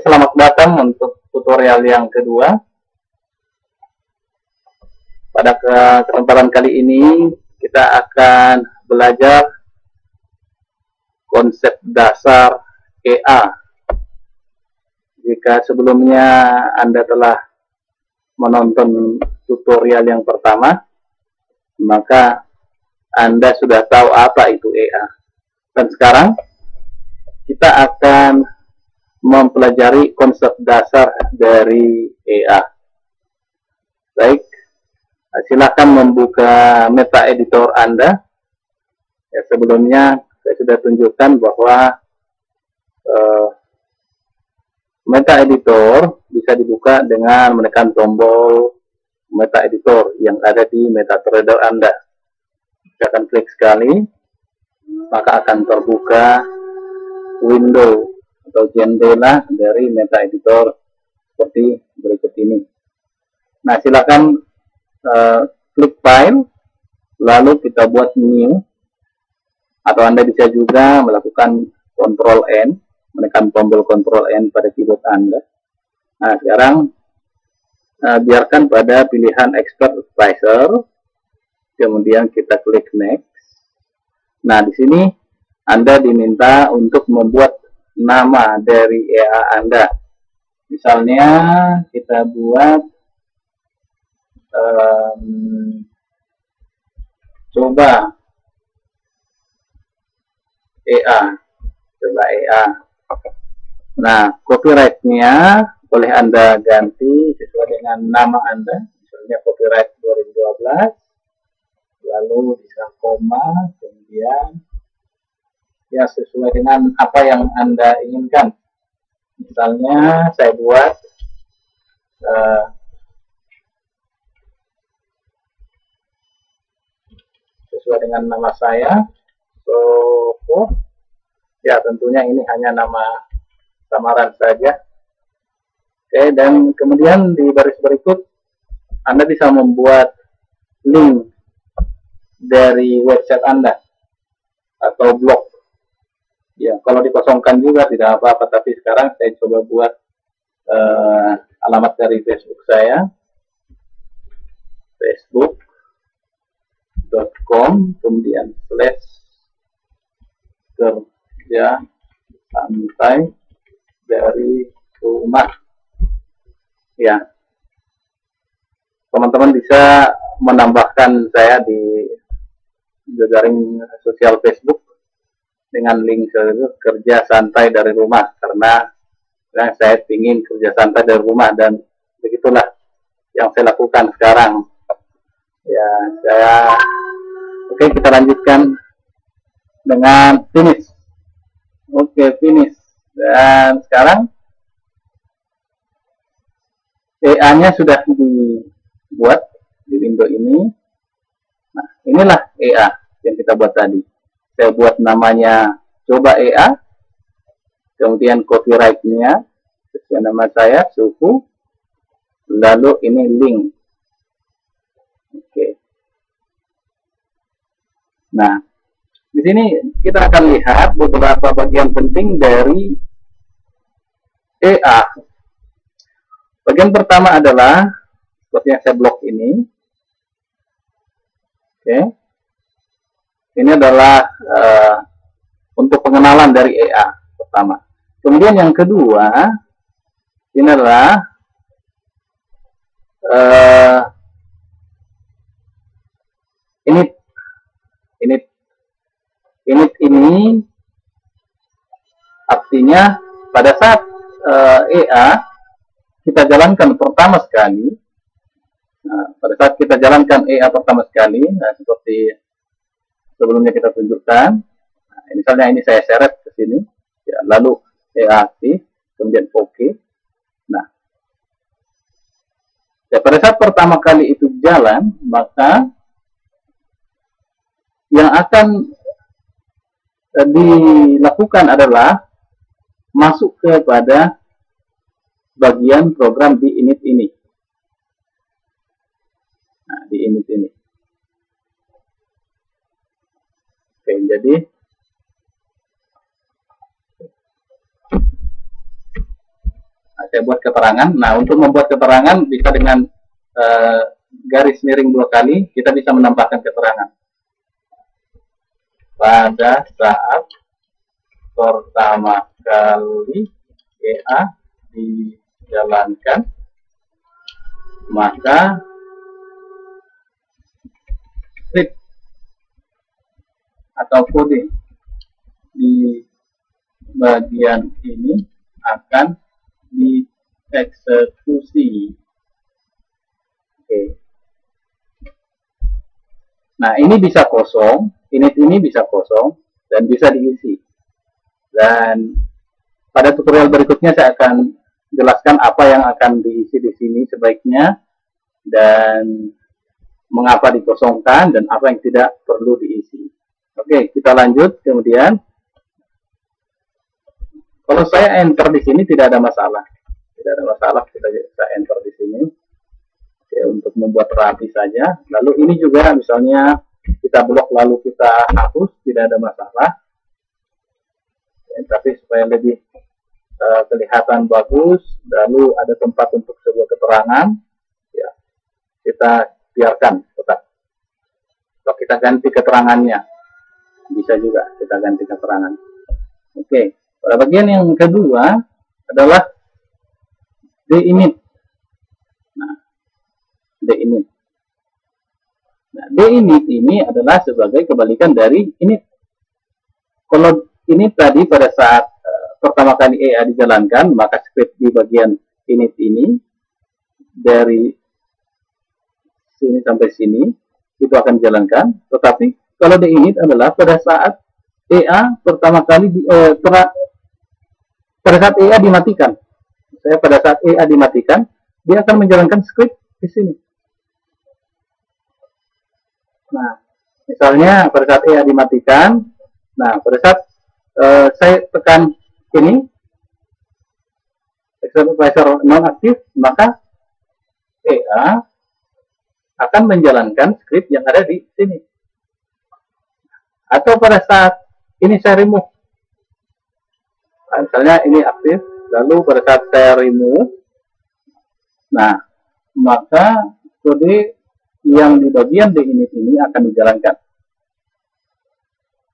selamat datang untuk tutorial yang kedua. Pada kesempatan kali ini kita akan belajar konsep dasar EA. Jika sebelumnya Anda telah menonton tutorial yang pertama, maka Anda sudah tahu apa itu EA. Dan sekarang kita akan mempelajari konsep dasar dari EA. Baik, silakan membuka meta editor Anda. Ya, sebelumnya saya sudah tunjukkan bahwa meta editor bisa dibuka dengan menekan tombol meta editor yang ada di MetaTrader Anda. Saya akan klik sekali, maka akan terbuka window atau jendela dari meta editor seperti berikut ini. Nah, silakan klik file, lalu kita buat new, atau Anda bisa juga melakukan Ctrl N, menekan tombol Ctrl N pada keyboard Anda. Nah, sekarang biarkan pada pilihan expert advisor, kemudian kita klik next. Nah, di sini Anda diminta untuk membuat nama dari EA Anda. Misalnya kita buat coba EA. Nah, copyright-nya boleh Anda ganti sesuai dengan nama Anda. Misalnya copyright 2012, lalu bisa koma, kemudian ya sesuai dengan apa yang Anda inginkan. Misalnya saya buat sesuai dengan nama saya, so ya tentunya ini hanya nama samaran saja. Oke, dan kemudian di baris berikut Anda bisa membuat link dari website Anda atau blog. Ya, kalau dikosongkan juga tidak apa-apa, tapi sekarang saya coba buat alamat dari Facebook saya, facebook.com, kemudian /kerja santai dari rumah. Ya, teman-teman bisa menambahkan saya di jejaring sosial Facebook dengan link kerja santai dari rumah, karena saya ingin kerja santai dari rumah, dan begitulah yang saya lakukan sekarang. Ya, oke, kita lanjutkan dengan finish. Oke, finish. Dan sekarang EA-nya sudah dibuat di window ini. Nah, inilah EA yang kita buat tadi. Saya buat namanya coba EA, kemudian copyright-nya sesuai nama saya, suku, lalu ini link. Oke. Nah, di sini kita akan lihat beberapa bagian penting dari EA. Bagian pertama adalah seperti yang saya blok ini. Oke. Ini adalah untuk pengenalan dari EA pertama. Kemudian yang kedua, ini adalah ini artinya pada saat EA kita jalankan pertama sekali. Nah, pada saat kita jalankan EA pertama sekali, nah, seperti sebelumnya kita tunjukkan. Nah, misalnya ini saya seret ke sini, ya, lalu EA aktif, kemudian OK. Nah, ya, pada saat pertama kali itu jalan, maka yang akan dilakukan adalah masuk kepada bagian program di init ini. Nah, di init ini. Oke, jadi saya buat keterangan. Nah, untuk membuat keterangan bisa dengan garis miring 2 kali, kita bisa menambahkan keterangan. Pada saat pertama kali EA dijalankan, maka script atau kode di bagian ini akan dieksekusi. Oke. Nah, ini bisa kosong, init ini bisa kosong dan bisa diisi. Dan pada tutorial berikutnya saya akan jelaskan apa yang akan diisi di sini sebaiknya dan mengapa dikosongkan dan apa yang tidak perlu diisi. Oke, kita lanjut. Kemudian kalau saya enter di sini tidak ada masalah. Tidak ada masalah, kita bisa enter di sini. Oke, untuk membuat rapi saja. Lalu ini juga misalnya kita blok lalu kita hapus, tidak ada masalah. Oke, tapi supaya lebih kelihatan bagus, lalu ada tempat untuk sebuah keterangan, ya, kita biarkan tetap. Kalau kita ganti keterangannya, bisa juga kita ganti keterangan. Oke. Pada bagian yang kedua adalah deinit. Nah, deinit. Nah, deinit ini adalah sebagai kebalikan dari init. Kalau ini tadi pada saat pertama kali EA dijalankan, maka script di bagian init ini dari sini sampai sini itu akan dijalankan. Tetapi kalau deinit adalah pada saat EA pertama kali pada saat EA dimatikan. Saya pada saat EA dimatikan, dia akan menjalankan script di sini. Nah, misalnya pada saat EA dimatikan, nah pada saat saya tekan ini, supervisor nonaktif, maka EA akan menjalankan script yang ada di sini. Atau pada saat ini saya remove, nah, misalnya ini aktif, lalu pada saat saya remove, nah maka kode yang di bagian deinit ini akan dijalankan.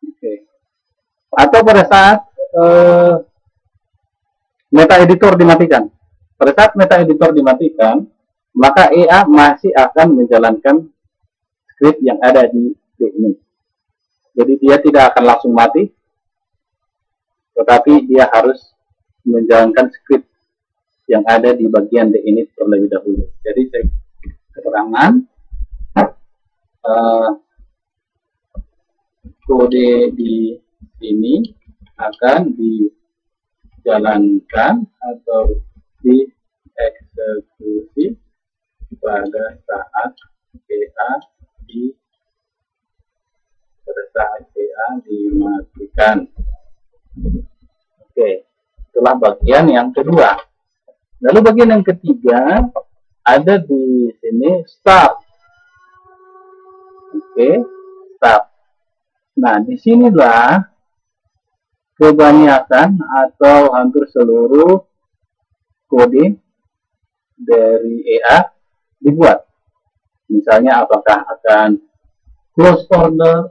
Oke. Atau pada saat meta editor dimatikan, pada saat meta editor dimatikan, maka EA masih akan menjalankan script yang ada di deinit. Jadi dia tidak akan langsung mati, tetapi dia harus menjalankan script yang ada di bagian deinit terlebih dahulu. Jadi saya keterangan kode di sini akan dijalankan atau dieksekusi pada saat EA dimatikan. Oke, itulah bagian yang kedua. Lalu bagian yang ketiga ada di sini start. Oke, start. Nah, disinilah kebanyakan atau hampir seluruh kode dari EA dibuat. Misalnya apakah akan close order,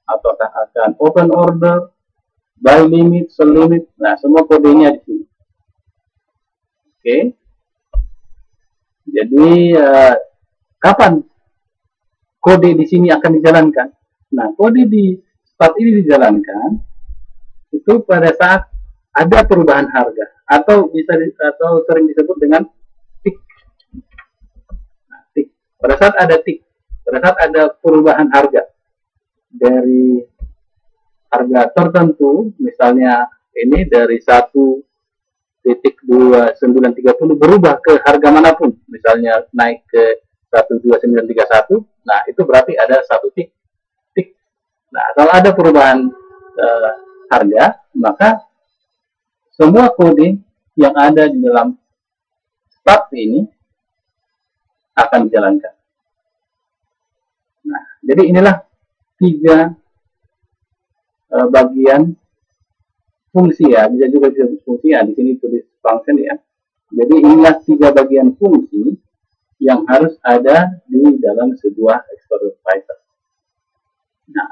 apakah akan open order, buy limit, sell limit. Nah, semua kodenya di sini. Oke. Jadi kapan kode di sini akan dijalankan? Nah, kode di start ini dijalankan itu pada saat ada perubahan harga atau sering disebut dengan tick. Nah, tick. Pada saat ada tick, pada saat ada perubahan harga dari harga tertentu, misalnya ini dari 1.2930 berubah ke harga manapun, misalnya naik ke 12931, nah itu berarti ada satu tick. Nah, kalau ada perubahan harga, maka semua kode yang ada di dalam start ini akan dijalankan. Nah, jadi inilah 3 bagian fungsi ya, bisa juga disebut fungsi ya, di sini tulis function ya. Jadi inilah 3 bagian fungsi yang harus ada di dalam sebuah export advisor. Nah,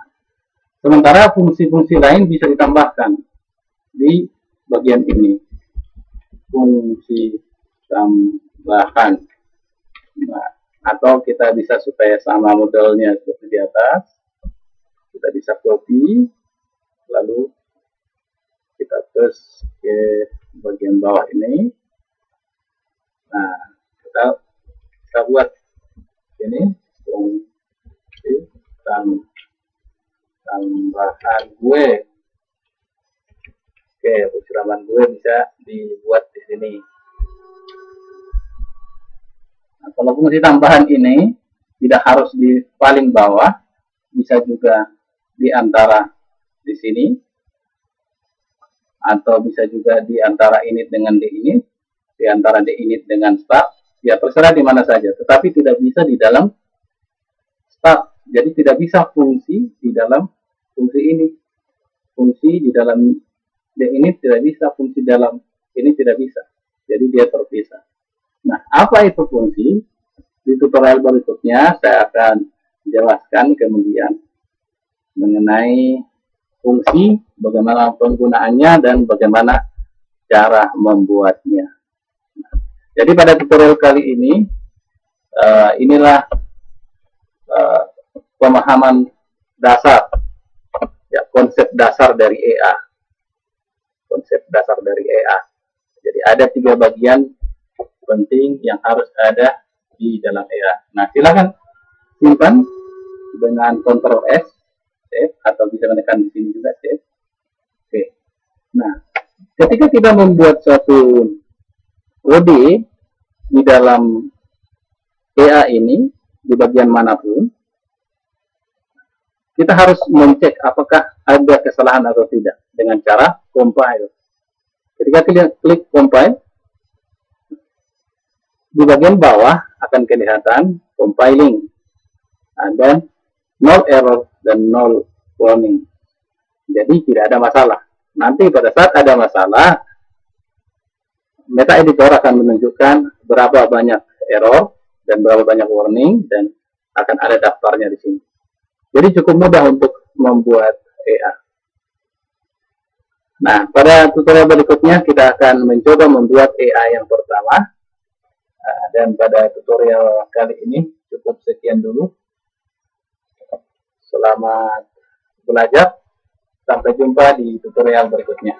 sementara fungsi-fungsi lain bisa ditambahkan di bagian ini. Fungsi tambahan. Nah, atau kita bisa supaya sama modelnya seperti di atas, kita bisa copy, lalu kita paste ke bagian bawah ini. Nah, kita buat ini fungsi tambahan gue. Oke, fungsi tambahan gue bisa dibuat di sini. Nah, kalau fungsi tambahan ini tidak harus di paling bawah, bisa juga di antara di sini, atau bisa juga di antara init dengan dinit, di antara dinit dengan start, ya terserah di mana saja. Tetapi tidak bisa di dalam start. Jadi tidak bisa fungsi di dalam fungsi ini. Fungsi di dalam dinit tidak bisa, fungsi dalam ini tidak bisa. Jadi dia terpisah. Nah, apa itu fungsi? Di tutorial berikutnya saya akan jelaskan kemudian mengenai fungsi, bagaimana penggunaannya, dan bagaimana cara membuatnya. Jadi pada tutorial kali ini, inilah pemahaman dasar, ya, konsep dasar dari EA. Konsep dasar dari EA. Jadi ada 3 bagian penting yang harus ada di dalam EA. Nah, silakan simpan dengan Ctrl S, save, atau bisa menekan di sini juga save. Oke. Nah, ketika kita membuat suatu kode di dalam EA ini, di bagian manapun, kita harus mencek apakah ada kesalahan atau tidak dengan cara compile. Ketika kita klik compile, di bagian bawah akan kelihatan compiling, dan null error dan null warning. Jadi tidak ada masalah. Nanti pada saat ada masalah, meta editor akan menunjukkan berapa banyak error dan berapa banyak warning, dan akan ada daftarnya di sini. Jadi cukup mudah untuk membuat EA. Nah, pada tutorial berikutnya kita akan mencoba membuat EA yang pertama. Dan pada tutorial kali ini cukup sekian dulu. Selamat belajar. Sampai jumpa di tutorial berikutnya.